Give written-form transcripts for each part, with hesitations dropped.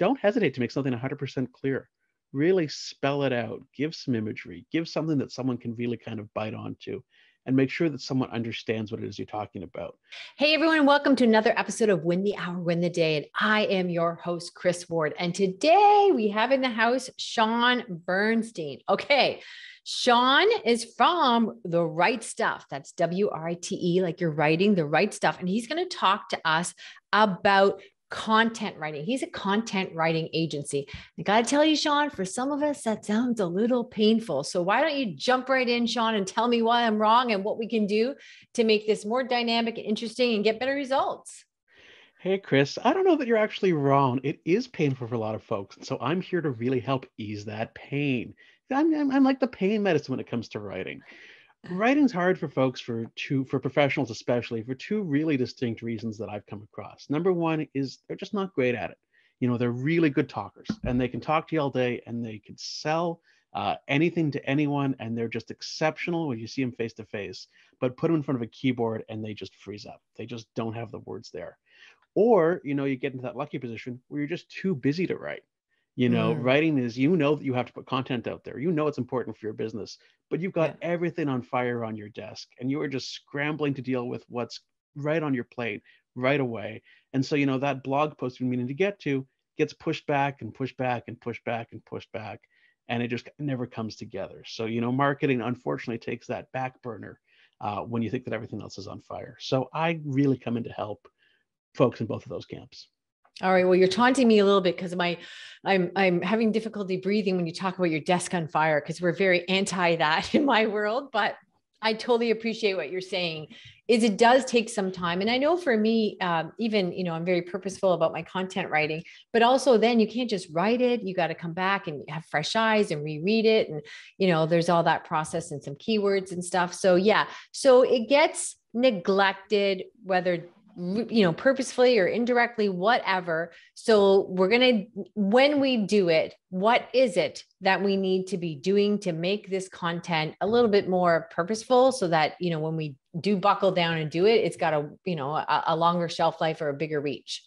don't hesitate to make something 100% clear. Really spell it out, give some imagery, give something that someone can really kind of bite onto, and make sure that someone understands what it is you're talking about. Hey, everyone. Welcome to another episode of Win the Hour, Win the Day. And I am your host, Chris Ward. And today we have in the house, Shaun Bernstein. Okay. Shaun is from The Right Stuff. That's WRITE, like you're writing the right stuff. And he's going to talk to us about content writing. He's a content writing agency. I got to tell you, Shaun, for some of us, that sounds a little painful. So why don't you jump right in, Shaun, and tell me why I'm wrong and what we can do to make this more dynamic and interesting and get better results? Hey, Chris, I don't know that you're actually wrong. It is painful for a lot of folks. And so I'm here to really help ease that pain. I'm like the pain medicine when it comes to writing. Writing's hard for folks for professionals, especially for two really distinct reasons that I've come across. Number one is they're just not great at it. They're really good talkers and they can talk to you all day and they can sell anything to anyone. And they're just exceptional when you see them face to face, but put them in front of a keyboard and they just freeze up. They just don't have the words there. Or, you get into that lucky position where you're just too busy to write. Writing is, that you have to put content out there. It's important for your business, but you've got everything on fire on your desk and you are just scrambling to deal with what's right on your plate right away. And so, that blog post you're meaning to get to gets pushed back and pushed back and pushed back and pushed back. And it just never comes together. So, marketing unfortunately takes that back burner when you think that everything else is on fire. So I really come in to help folks in both of those camps. All right. Well, you're taunting me a little bit because I'm having difficulty breathing when you talk about your desk on fire, because we're very anti that in my world. But I totally appreciate what you're saying. It does take some time. And I know for me, even, I'm very purposeful about my content writing, but also then you can't just write it. You got to come back and have fresh eyes and reread it. And, there's all that process and some keywords and stuff. So yeah, so it gets neglected, whether purposefully or indirectly, whatever. So when we do it, what is it that we need to be doing to make this content a little bit more purposeful so that, when we do buckle down and do it, it's got a longer shelf life or a bigger reach?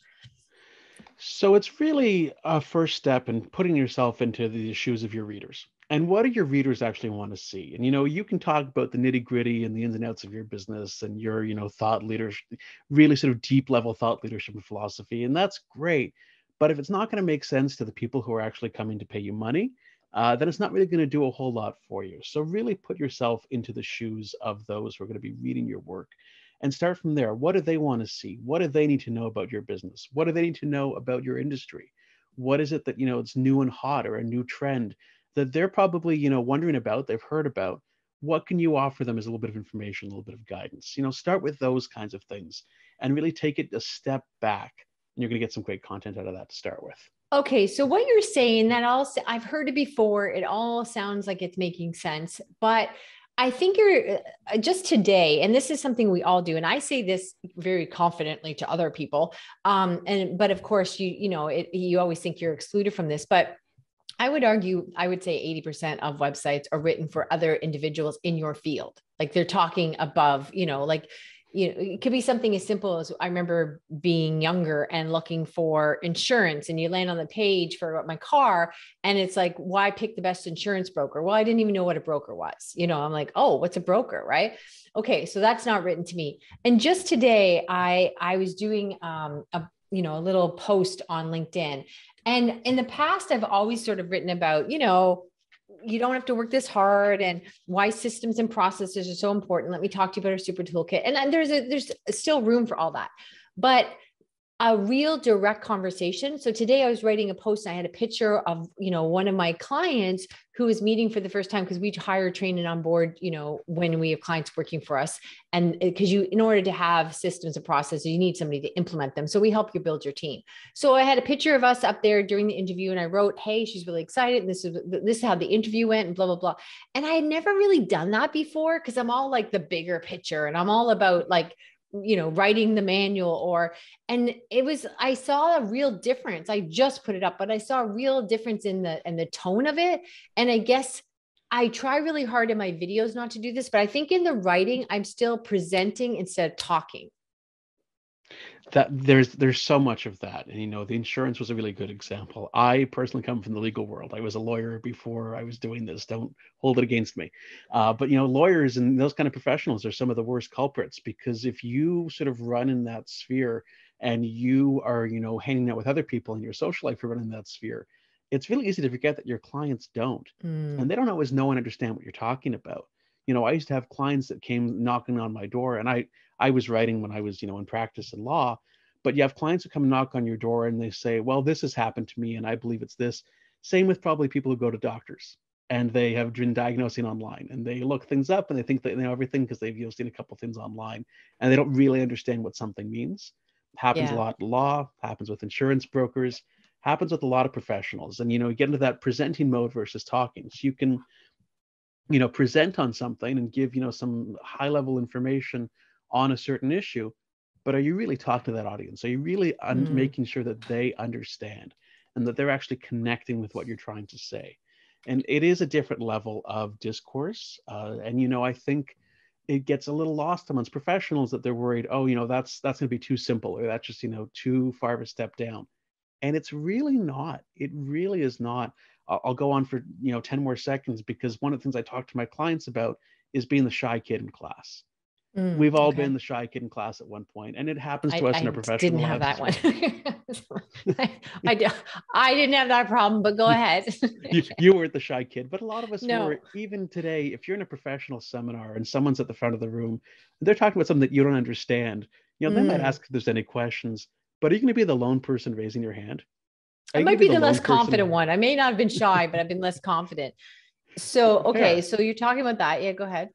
So it's really a first step in putting yourself into the shoes of your readers. And what do your readers actually want to see? And, you can talk about the nitty gritty and the ins and outs of your business and your, thought leadership, really sort of deep level thought leadership and philosophy. And that's great. But if it's not going to make sense to the people who are actually coming to pay you money, then it's not really going to do a whole lot for you. So really put yourself into the shoes of those who are going to be reading your work and start from there. What do they want to see? What do they need to know about your business? What do they need to know about your industry? What is it that, it's new and hot or a new trend that they're probably, wondering about, they've heard about? What can you offer them as a little bit of information, a little bit of guidance? Start with those kinds of things and really take it a step back. And you're going to get some great content out of that to start with. Okay. So what you're saying, I've heard it before. It all sounds like it's making sense, but I think you're just today, and this is something we all do. And I say this very confidently to other people. But of course you always think you're excluded from this, but I would say 80% of websites are written for other individuals in your field. Like they're talking above, it could be something as simple as, I remember being younger and looking for insurance, and you land on the page for my car and it's like, why pick the best insurance broker? Well, I didn't even know what a broker was. I'm like, oh, what's a broker? Right. Okay. So that's not written to me. And just today I was doing a little post on LinkedIn. And in the past, I've always sort of written about, you don't have to work this hard and why systems and processes are so important. Let me talk to you about our super toolkit. And there's still room for all that, but a real direct conversation. So today I was writing a post and I had a picture of, one of my clients who was meeting for the first time, because we hire, train, and onboard, when we have clients working for us. And because in order to have systems and processes, you need somebody to implement them. So we help you build your team. So I had a picture of us up there during the interview and I wrote, hey, she's really excited. And this is how the interview went and blah, blah, blah. And I had never really done that before, because I'm all like the bigger picture and I'm all about like, writing the manual and I saw a real difference. I just put it up, but I saw a real difference in the tone of it. And I guess I try really hard in my videos not to do this, but I think in the writing, I'm still presenting instead of talking. That there's so much of that, and the insurance was a really good example. I personally come from the legal world. I was a lawyer before I was doing this. Don't hold it against me. But lawyers and those kind of professionals are some of the worst culprits, because if you sort of run in that sphere and you are hanging out with other people in your social life, you're running that sphere, it's really easy to forget that your clients don't, and Mm, they don't always know and understand what you're talking about. I used to have clients that came knocking on my door, and I was writing when I was, in practice in law, but you have clients who come knock on your door and they say, well, this has happened to me and I believe it's this. Same with probably people who go to doctors and they have been diagnosing online and they look things up and they think they know everything because they've seen a couple things online, and they don't really understand what something means. Happens a yeah. lot in law, happens with insurance brokers, happens with a lot of professionals. And you get into that presenting mode versus talking. So you can present on something and give some high level information on a certain issue, but are you really talking to that audience? Are you really Mm, making sure that they understand and that they're actually connecting with what you're trying to say? And it is a different level of discourse, and I think it gets a little lost amongst professionals that they're worried, oh, that's going to be too simple, or that's just too far of a step down. And it's really not. It really is not. I'll go on for 10 more seconds, because one of the things I talk to my clients about is being the shy kid in class. We've all okay. been the shy kid in class at one point, and it happens to us in our I didn't professional have lives that as one. well. I, I, I didn't have that problem, but go you, ahead. you weren't the shy kid, but a lot of us were. No. Even today, if you're in a professional seminar and someone's at the front of the room, they're talking about something that you don't understand, they might Mm. ask if there's any questions, but are you going to be the lone person raising your hand? Are I you going might to be be the the less lone confident person? one. I may not have been shy, but I've been less confident. So, okay. Fair. So you're talking about that. Yeah, go ahead.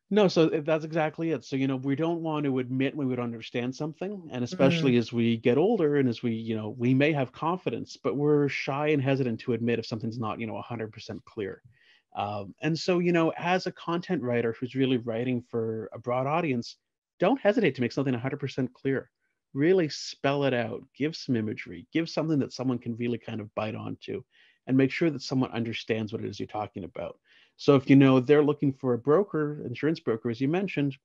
No, so that's exactly it. So, we don't want to admit when we don't understand something. And Mm, especially as we get older and as we may have confidence, but we're shy and hesitant to admit if something's not, 100% clear. And so, as a content writer who's really writing for a broad audience, don't hesitate to make something 100% clear. Really spell it out, give some imagery, give something that someone can really kind of bite onto, and make sure that someone understands what it is you're talking about. So if they're looking for a broker, insurance broker, as you mentioned,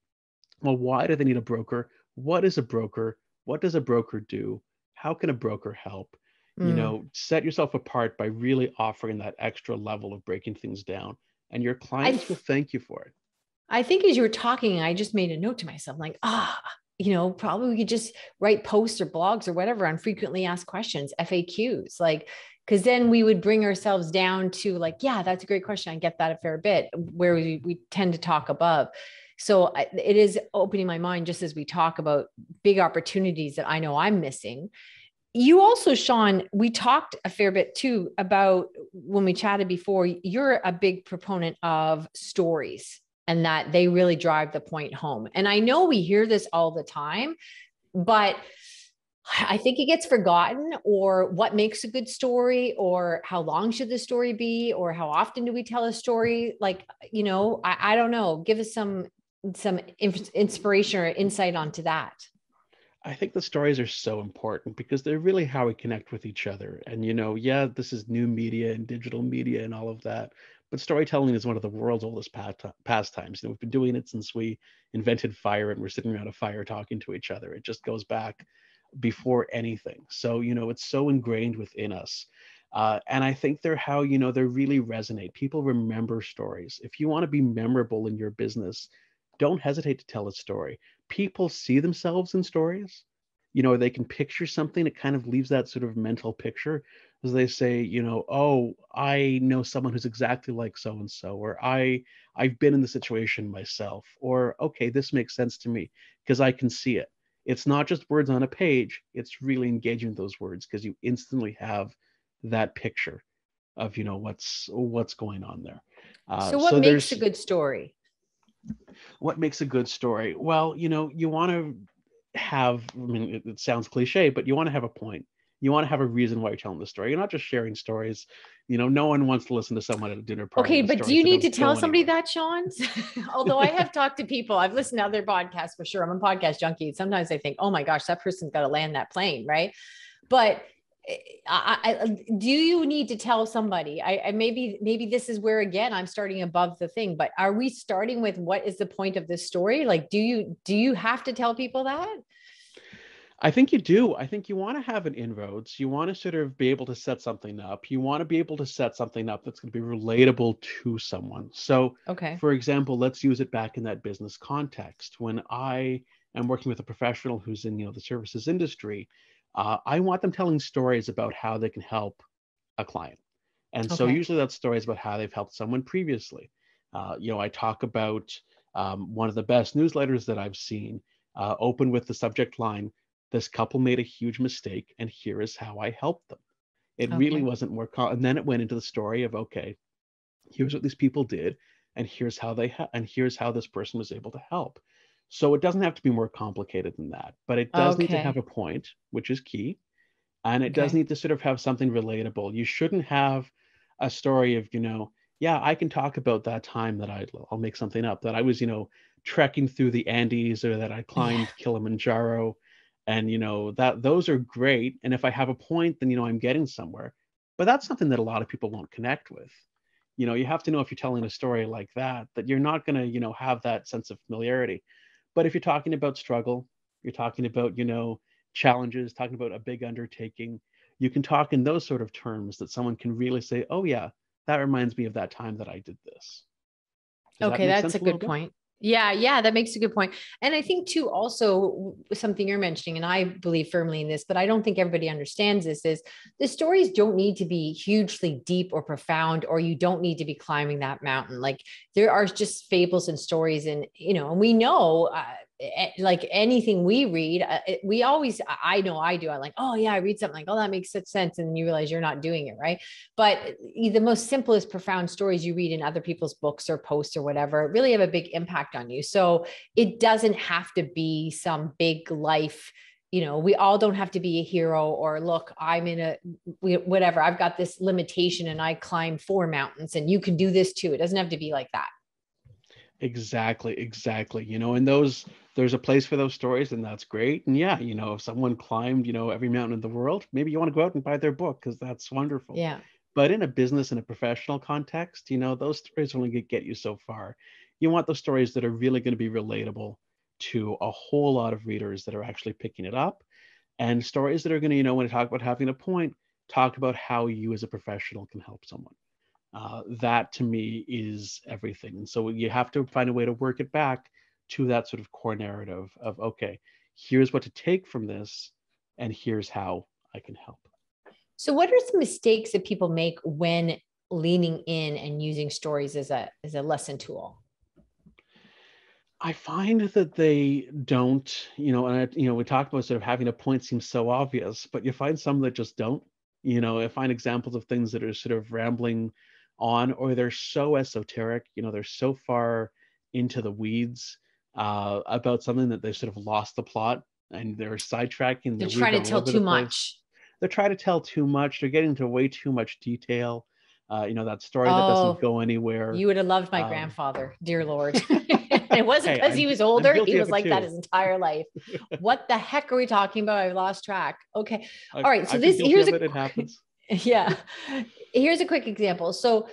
well, why do they need a broker? What is a broker? What does a broker do? How can a broker help? mm. Set yourself apart by really offering that extra level of breaking things down, and your I clients will th- thank you for it. I think as you were talking, I just made a note to myself, like, probably we could just write posts or blogs or whatever on frequently asked questions, FAQs, like, because then we would bring ourselves down to like, yeah, that's a great question. I get that a fair bit, where we tend to talk above. So it is opening my mind just as we talk about big opportunities that I know I'm missing. You also, Shaun, we talked a fair bit too about when we chatted before, you're a big proponent of stories and that they really drive the point home. And I know we hear this all the time, but I think it gets forgotten, or what makes a good story, or how long should the story be, or how often do we tell a story? Like, I don't know. Give us some inspiration or insight onto that. I think the stories are so important because they're really how we connect with each other. And, yeah, this is new media and digital media and all of that, but storytelling is one of the world's oldest pastimes. We've been doing it since we invented fire and we're sitting around a fire talking to each other. It just goes back before anything. So, it's so ingrained within us. And I think they're how, they really resonate. People remember stories. If you want to be memorable in your business, don't hesitate to tell a story. People see themselves in stories. They can picture something. It kind of leaves that sort of mental picture as they say, oh, I know someone who's exactly like so and so, or I've been in the situation myself, or okay, this makes sense to me because I can see it. It's not just words on a page. It's really engaging with those words because you instantly have that picture of what's going on there. So, what So makes a there's good story? what makes a good story. Well, you want to have, I mean, it sounds cliche, but you want to have a point. You want to have a reason why you're telling the story. You're not just sharing stories. No one wants to listen to someone at a dinner party Okay, with but do stories you that need to don't tell go somebody anywhere. that, Shaun? Although I have talked to people, I've listened to other podcasts for sure. I'm a podcast junkie. Sometimes I think, oh my gosh, that person's got to land that plane, right? But do you need to tell somebody? I maybe this is where again I'm starting above the thing. But are we starting with what is the point of this story? Like, do you have to tell people that? I think you do. I think you want to have an inroads. You want to sort of be able to set something up. You want to be able to set something up that's going to be relatable to someone. So, Okay. for example, let's use it back in that business context. When I am working with a professional who's in, the services industry, I want them telling stories about how they can help a client. And so Okay. usually that's stories about how they've helped someone previously. I talk about one of the best newsletters that I've seen, open with the subject line, "This couple made a huge mistake, and here is how I helped them." It really Okay. wasn't more, and then it went into the story of, okay, here's what these people did, and here's how this person was able to help. So it doesn't have to be more complicated than that, but it does need to have Okay. a point, which is key, and it does Okay. need to sort of have something relatable. You shouldn't have a story of, yeah, I can talk about that time that I'll make something up, that I was, trekking through the Andes, or that I Yeah. climbed Kilimanjaro. And, that those are great. And if I have a point, then, I'm getting somewhere. But that's something that a lot of people won't connect with. You have to know, if you're telling a story like that you're not going to, have that sense of familiarity. But if you're talking about struggle, you're talking about, challenges, talking about a big undertaking, you can talk in those sort of terms that someone can really say, oh, yeah, that reminds me of that time that I did this. Does that Okay, make that's a sense a little good bit? point. Yeah, yeah, that makes a good point. And I think too, also something you're mentioning, and I believe firmly in this, but I don't think everybody understands this, is the stories don't need to be hugely deep or profound, or you don't need to be climbing that mountain. Like there are just fables and stories, and and we know, like anything we read, we always, I know I do. I like, oh yeah, I read something like, oh, that makes such sense, and then you realize you're not doing it right. But the most simplest, profound stories you read in other people's books or posts or whatever really have a big impact on you. So it doesn't have to be some big life. We all don't have to be a hero, or look, I'm in whatever, I've got this limitation and I climb 4 mountains and you can do this too. It doesn't have to be like that. Exactly, exactly. And there's a place for those stories, and that's great. And yeah, if someone climbed, every mountain in the world, maybe you want to go out and buy their book, because that's wonderful. Yeah. But in a business and a professional context, those stories only get you so far. You want those stories that are really going to be relatable to a whole lot of readers that are actually picking it up, and stories that are going to, when you talk about having a point, talk about how you as a professional can help someone. That to me is everything. And so you have to find a way to work it back to that sort of core narrative of, okay, here's what to take from this, and here's how I can help. So what are some mistakes that people make when leaning in and using stories as a lesson tool? I find that they don't, we talked about sort of having a point seems so obvious, but you find some that just don't. I find examples of things that are sort of rambling on, or they're so esoteric, they're so far into the weeds about something that they've sort of lost the plot, and they're sidetracking, They're they're trying weaving to all tell over the too place. much. They're trying to tell too much. They're getting into way too much detail. That story that doesn't Oh, go anywhere. you would have loved my Um, grandfather, dear Lord. It wasn't hey, because he was I'm older. He guilty of was it like that too. his entire life. What the heck are we talking about? I lost track. Okay. All right. So I've been this guilty here's of a it. It happens. yeah. Here's a quick example. So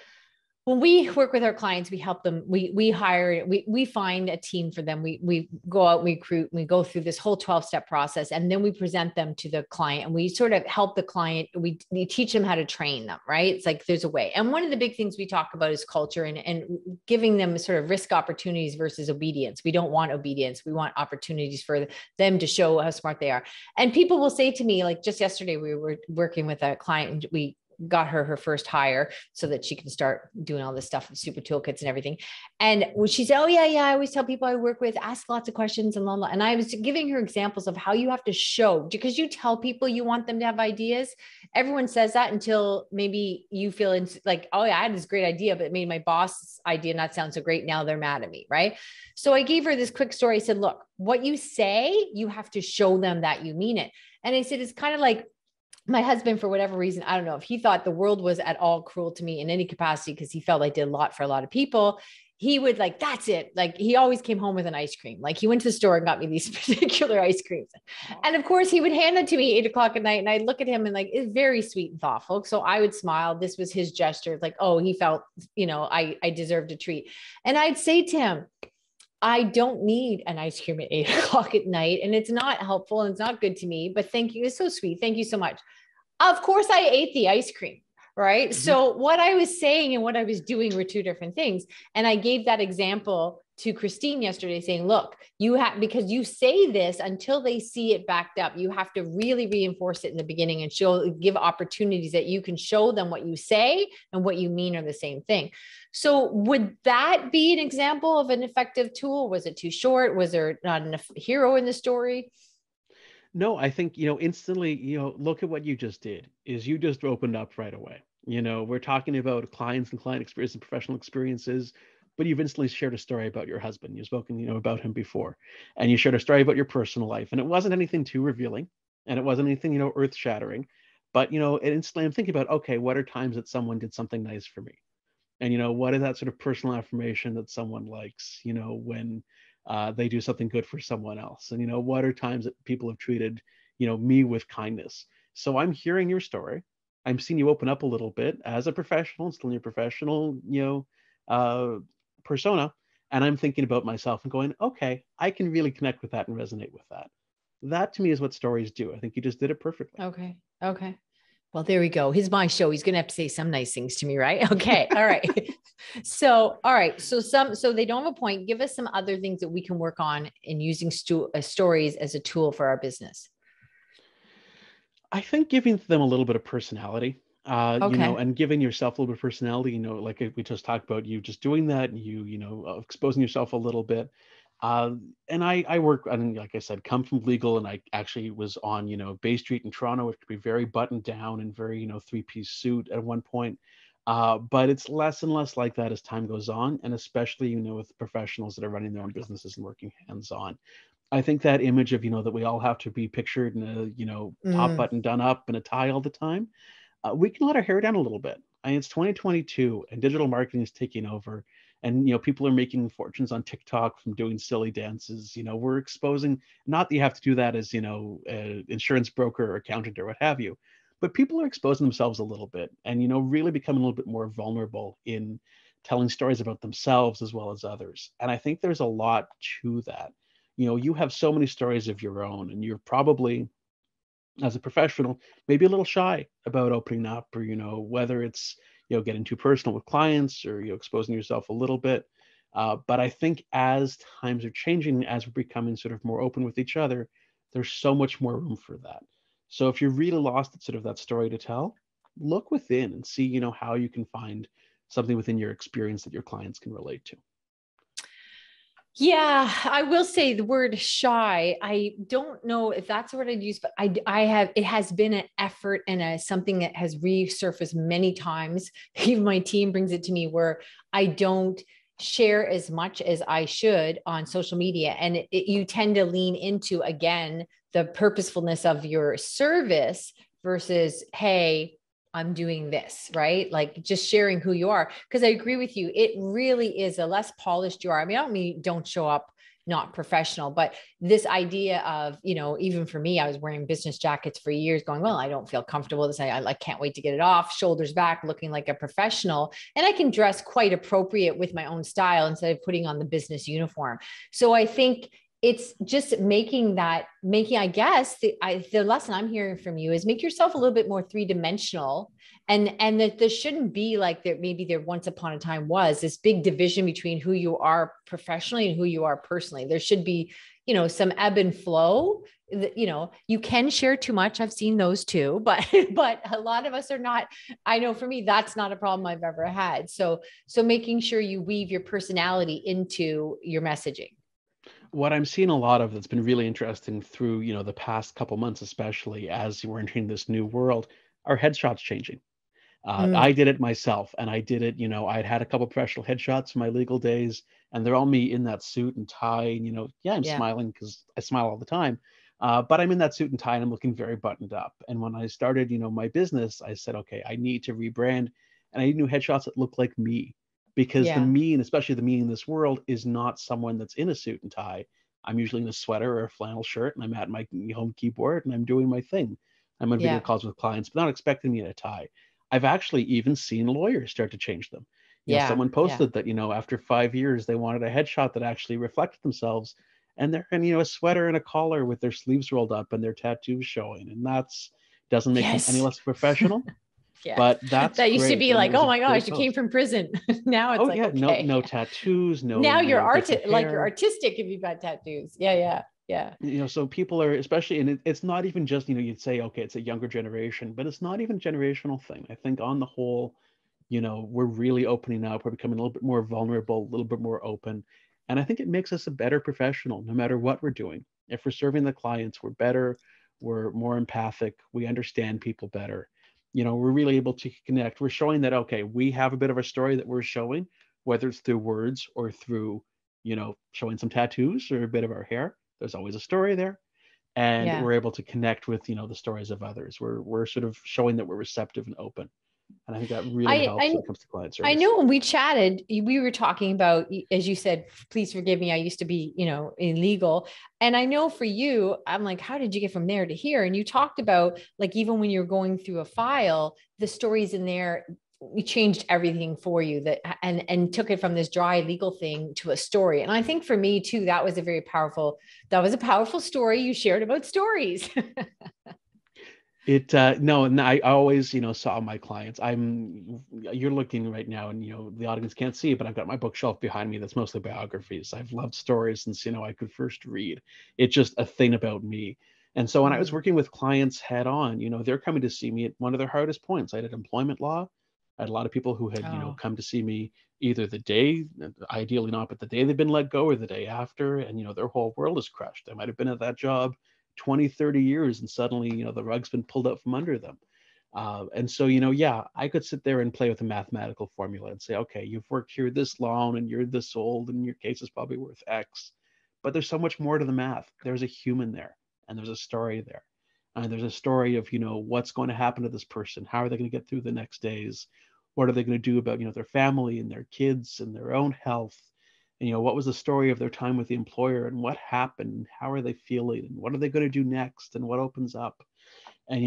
when we work with our clients, we help them, we hire, we find a team for them. We go out, we recruit, we go through this whole 12-step process, and then we present them to the client, and we sort of help the client. We teach them how to train them, right? It's like there's a way. And one of the big things we talk about is culture, and giving them sort of risk opportunities versus obedience. We don't want obedience. We want opportunities for them to show how smart they are. And people will say to me, like just yesterday, we were working with a client and we got her first hire so that she can start doing all this stuff with super toolkits and everything. And when she said, oh yeah, I always tell people I work with, ask lots of questions and blah, blah. And I was giving her examples of how you have to show, because you tell people you want them to have ideas. Everyone says that until maybe you feel like, oh yeah, I had this great idea, but it made my boss's idea not sound so great. Now they're mad at me. Right. So I gave her this quick story. I said, look, what you say, you have to show them that you mean it. And I said, it's kind of like, my husband, for whatever reason, I don't know if he thought the world was at all cruel to me in any capacity, because he felt I did a lot for a lot of people. He would like, that's it. Like he always came home with an ice cream. Like he went to the store and got me these particular ice creams. And of course he would hand it to me 8 o'clock at night. And I'd look at him and like, it's very sweet and thoughtful. So I would smile. This was his gesture. Like, oh, he felt, I deserved a treat. And I'd say to him, I don't need an ice cream at 8 o'clock at night. And it's not helpful and it's not good to me. But thank you. It's so sweet. Thank you so much. Of course, I ate the ice cream. Right. Mhm. So, what I was saying and what I was doing were two different things. And I gave that example to Christine yesterday, saying, look, you have, because you say this until they see it backed up, you have to really reinforce it in the beginning and give opportunities that you can show them what you say and what you mean are the same thing. So, would that be an example of an effective tool? Was it too short? Was there not enough hero in the story? No, I think, instantly, look at what you just did is you just opened up right away. We're talking about clients and client experience and professional experiences, but you've instantly shared a story about your husband. You've spoken, about him before, and you shared a story about your personal life, and it wasn't anything too revealing, and it wasn't anything, earth shattering, but, instantly I'm thinking about, okay, what are times that someone did something nice for me? And what is that sort of personal affirmation that someone likes, when they do something good for someone else? And what are times that people have treated, me with kindness? So I'm hearing your story. I'm seeing you open up a little bit as a professional, still in your professional, uh, persona. And I'm thinking about myself and going, okay, I can really connect with that and resonate with that. That to me is what stories do. I think you just did it perfectly. Okay. Okay. Well, there we go. He's my show. He's going to have to say some nice things to me, right? Okay. All right. So, all right. So they don't have a point. Give us some other things that we can work on in using stories as a tool for our business. I think giving them a little bit of personality, Okay. and giving yourself a little bit of personality, like we just talked about, you just doing that, and exposing yourself a little bit. And I work, and like I said, come from legal, and I actually was on, Bay Street in Toronto, which could be very buttoned down and very, three-piece suit at one point. But it's less and less like that as time goes on, and especially, with professionals that are running their own businesses and working hands-on. I think that image of, that we all have to be pictured in a, top Mm, button done up and a tie all the time. We can let our hair down a little bit. I mean, it's 2022 and digital marketing is taking over. And, people are making fortunes on TikTok from doing silly dances. We're exposing, not that you have to do that as, insurance broker or accountant or what have you, but people are exposing themselves a little bit and, really becoming a little bit more vulnerable in telling stories about themselves as well as others. And I think there's a lot to that. You have so many stories of your own, and you're probably, as a professional, maybe a little shy about opening up, or whether it's getting too personal with clients, or exposing yourself a little bit. But I think as times are changing, as we're becoming sort of more open with each other, there's so much more room for that. So if you're really lost at sort of that story to tell, look within and see how you can find something within your experience that your clients can relate to. yeah, I will say the word shy. I don't know if that's what I'd use, but I have, it has been an effort and something that has resurfaced many times. Even my team brings it to me where I don't share as much as I should on social media. And you tend to lean into, again, the purposefulness of your service versus, hey, I'm doing this, right? Like just sharing who you are. Because I agree with you. It really is a less polished you are. I mean, I don't mean don't show up not professional, but this idea of, even for me, I was wearing business jackets for years going, well, I don't feel comfortable with this. I can't wait to get it off, shoulders back, looking like a professional. And I can dress quite appropriate with my own style instead of putting on the business uniform. So I think it's just I guess the lesson I'm hearing from you is make yourself a little bit more three-dimensional, and that there shouldn't be like there once upon a time was this big division between who you are professionally and who you are personally. There should be, some ebb and flow. You can share too much. I've seen those too, but but a lot of us are not. I know for me, that's not a problem I've ever had. So making sure you weave your personality into your messaging. What I'm seeing a lot of that's been really interesting through, the past couple months, especially as we're entering this new world, are headshots changing. I Mm, did it myself, and I did it, I'd had a couple professional headshots in my legal days, and they're all me in that suit and tie. And, yeah, I'm yeah. smiling because I smile all the time. But I'm in that suit and tie, and I'm looking very buttoned up. And when I started, my business, I said, okay, I need to rebrand, and I need new headshots that look like me, because the Yeah. me, and especially the me in this world, is not someone that's in a suit and tie. I'm usually in a sweater or a flannel shirt, and I'm at my home keyboard, and I'm doing my thing. I'm on video Yeah. calls with clients, but not expecting me in a tie. I've actually even seen lawyers start to change them. Yeah. Someone Yeah. posted that, after 5 years, they wanted a headshot that actually reflected themselves, and they're in, a sweater and a collar with their sleeves rolled up and their tattoos showing. And that's doesn't make them any Yes. less professional, Yeah. but that's That used to great. be And it like, was oh a my gosh, great you came post. from prison. Now it's Oh like, yeah, no, okay. no tattoos, no, Now you're different like you're hair. artistic if you've got tattoos. Yeah. Yeah. Yeah. So people are, especially, and it's not even just, you'd say, okay, it's a younger generation, but it's not even a generational thing. I think on the whole, we're really opening up. We're becoming a little bit more vulnerable, a little bit more open. And I think it makes us a better professional, no matter what we're doing. If we're serving the clients, we're better, we're more empathic, we understand people better. We're really able to connect. We're showing that, okay, we have a bit of a story that we're showing, whether it's through words or through, showing some tattoos or a bit of our hair. There's always a story there. And Yeah. we're able to connect with, the stories of others. We're sort of showing that we're receptive and open. And I think that really I, helps I when it comes to client I service. know when we chatted, we were talking about, as you said, please forgive me. I used to be, illegal. And I know for you, I'm like, how did you get from there to here? And you talked about like, even when you're going through a file, the stories in there, we changed everything for you that and took it from this dry legal thing to a story. And I think for me too, that was a powerful story you shared about stories. It no, and I always, saw my clients. You're looking right now, and the audience can't see, but I've got my bookshelf behind me that's mostly biographies. I've loved stories since I could first read. It's just a thing about me. And so when I was Mm. working with clients head on, they're coming to see me at one of their hardest points. I did employment law. I had a lot of people who had, Oh, come to see me either the day, ideally not, but the day they've been let go or the day after, and their whole world is crushed. They might have been at that job 20, 30 years, and suddenly, the rug's been pulled out from under them. And so, yeah, I could sit there and play with a mathematical formula and say, okay, you've worked here this long and you're this old and your case is probably worth X. But there's so much more to the math. There's a human there, and there's a story there. And there's a story of, what's going to happen to this person. How are they going to get through the next days? What are they going to do about, their family and their kids and their own health? And, what was the story of their time with the employer and what happened? How are they feeling? And what are they going to do next? And what opens up? And,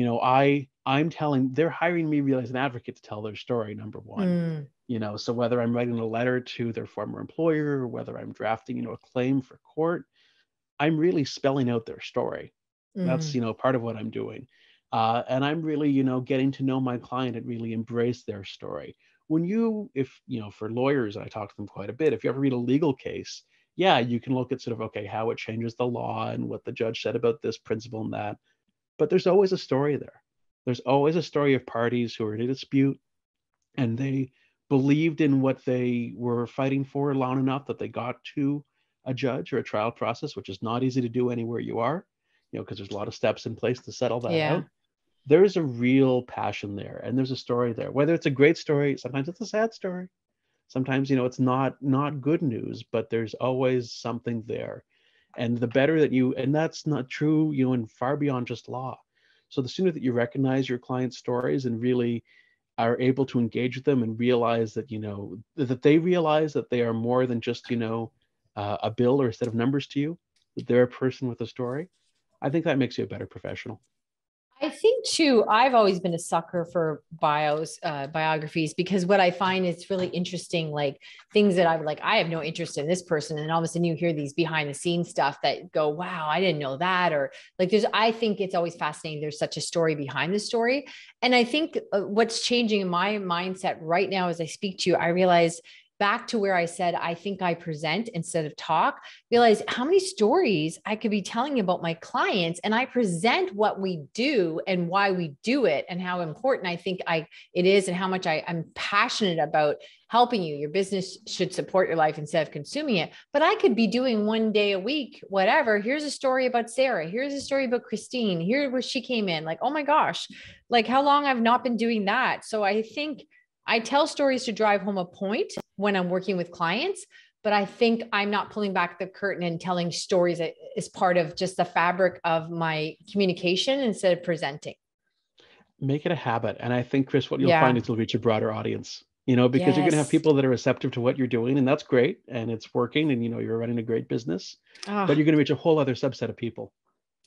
they're hiring me really as an advocate to tell their story, number one. mm, So whether I'm writing a letter to their former employer, or whether I'm drafting, a claim for court, I'm really spelling out their story. That's, mm. part of what I'm doing. And I'm really, getting to know my client and really embrace their story. If, for lawyers, I talk to them quite a bit. If you ever read a legal case, yeah, you can look at sort of, okay, how it changes the law and what the judge said about this principle and that. But there's always a story there. There's always a story of parties who are in a dispute and they believed in what they were fighting for long enough that they got to a judge or a trial process, which is not easy to do anywhere you are, because there's a lot of steps in place to settle that Yeah. out. There's a real passion there, and there's a story there. Whether it's a great story, sometimes it's a sad story. Sometimes, it's not good news, but there's always something there. And the better that and that's not true, and far beyond just law. So the sooner that you recognize your client's stories and really are able to engage with them and realize that that they realize that they are more than just a bill or a set of numbers to you, that they're a person with a story, I think that makes you a better professional. I think too, I've always been a sucker for biographies, because what I find is really interesting, like things that I'm like, I have no interest in this person. And all of a sudden you hear these behind the scenes stuff that go, wow, I didn't know that. Or like, I think it's always fascinating. There's such a story behind the story. And I think what's changing in my mindset right now, as I speak to you, I realize back to where I said, I think I present instead of talk, realize how many stories I could be telling about my clients, and I present what we do and why we do it and how important I think it is, and how much I'm passionate about helping you. Your business should support your life instead of consuming it. But I could be doing one day a week, whatever. Here's a story about Sarah. Here's a story about Christine. Here where she came in. Like, oh my gosh, like how long I've not been doing that. So I think I tell stories to drive home a point when I'm working with clients, but I think I'm not pulling back the curtain and telling stories as part of just the fabric of my communication instead of presenting. Make it a habit. And I think, Chris, what you'll find Yeah. is you'll reach a broader audience, because you're going to have Yes. people that are receptive to what you're doing, and that's great. And it's working, and, you're running a great business, but Oh, you're going to reach a whole other subset of people.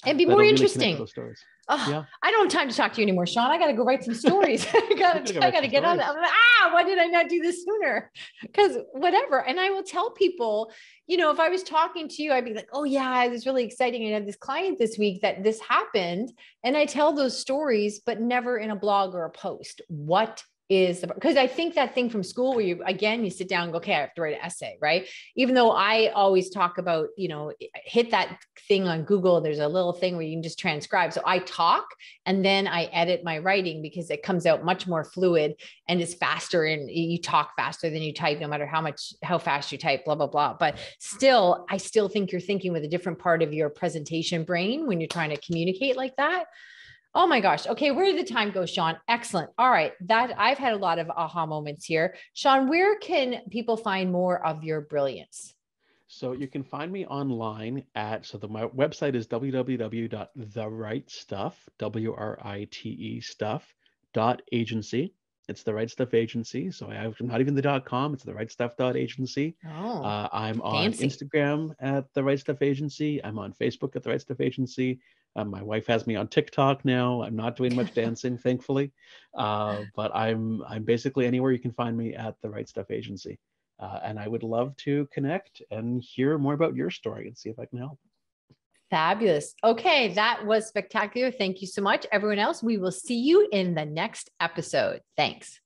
And be more that'll really connect with interesting. those stories. Oh, Yeah. I don't have time to talk to you anymore, Shaun. I got to go write some stories. I got to get on. I'm like, why did I not do this sooner? Because whatever. And I will tell people, if I was talking to you, I'd be like, oh yeah, it was really exciting. I had this client this week that this happened. And I tell those stories, but never in a blog or a post. What is because I think that thing from school where you sit down and go, okay, I have to write an essay, right? Even though I always talk about, hit that thing on Google, there's a little thing where you can just transcribe. So I talk and then I edit my writing because it comes out much more fluid and it's faster, and you talk faster than you type, no matter how fast you type, blah, blah, blah. But still, I still think you're thinking with a different part of your presentation brain when you're trying to communicate like that. Oh my gosh. Okay. Where did the time go, Shaun? Excellent. All right. I've had a lot of aha moments here. Shaun, where can people find more of your brilliance? So you can find me online my website is www.therightstuff, WRITE stuff.agency. It's the Right Stuff Agency. So I have not even the .com. It's the Right Stuff.agency. Oh, I'm on fancy. Instagram at the Right Stuff Agency. I'm on Facebook at the Right Stuff Agency. My wife has me on TikTok now. I'm not doing much dancing, thankfully, but I'm basically anywhere you can find me at the Right Stuff Agency. And I would love to connect and hear more about your story and see if I can help. Fabulous. Okay, that was spectacular. Thank you so much. Everyone else, we will see you in the next episode. Thanks.